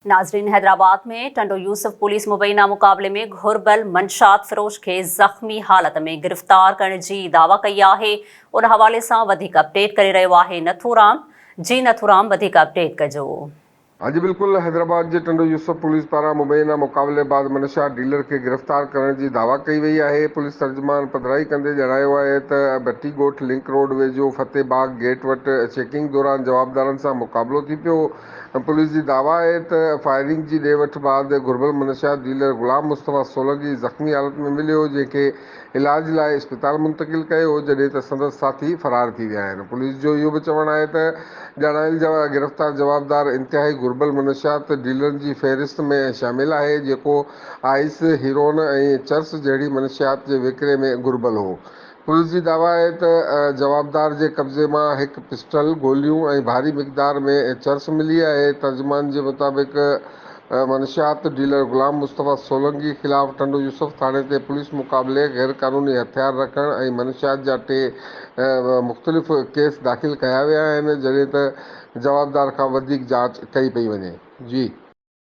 नाजरीन, हैदराबाद में टंडो यूसुफ पुलिस मुबैना मुकाबले में घुरबल मंशात फिरोज के ज़ख़्मी हालत में गिरफ़्तार करण जी दावा कई आहे। उन हवाले सां वधीक अपडेट करे रहियो आहे नथूराम। जी नथूराम, वधीक अपडेट कजो। हाँ जी बिल्कुल, हैदराबाद के टंडो यूसुफ पुलिस पारा मुबैना मुकाबले बाद मनशियात डीलर के गिरफ़्तार करण जी दावा कई वई है। पुलिस तर्जुमान पधराई कंदे जणायो है त भट्टी ॻोठ लिंक रोड वेझो फतेहबाग गेट वटि चेकिंग दौरान जवाबदारनि सां मुक़ाबलो थी पियो। पुलिस जी दावा है त फायरिंग जी ॾे वठि बाद घुरबल मनशियात डीलर ग़ुलाम मुस्तफ़ा सोलंकी ज़ख़्मी हालत में मिलियो, जंहिंखे इलाज लाइ इस्पताल मुंतक़िल कयो, जॾहिं त संदसि साथी फरार थी विया आहिनि। पुलिस जो इहो बि चवणु आहे त ॼाणायल गिरफ़्तार जवाबदार इंतिहाई घुरबल मनशियात डीलरनि जी फ़हरिस्त में शामिल आहे, जेको आइस, हीरोइन ऐं चर्स जहिड़ी मनशियात जे विकिरे में घुरबल हो। पुलिस जी दावा है त जवाबदार जे कब्ज़े मां हिकु पिस्टल, गोलियूं ऐं भारी मिक़दार में चर्स मिली आहे। तर्जुमान जे मुताबिक़ मनशियात डीलर ग़ुलाम मुस्तफ़ा सोलंकी ख़िलाफ़ टंडो यूसुफ थाणे ते पुलिस मुक़ाबले, गैर क़ानूनी हथियार रखण ऐं मनशियात जा 3 मुख़्तलिफ़ केस दाख़िल कया विया आहिनि, जॾहिं त जवाबदार खां वधीक जांच कई पई वञे। जी।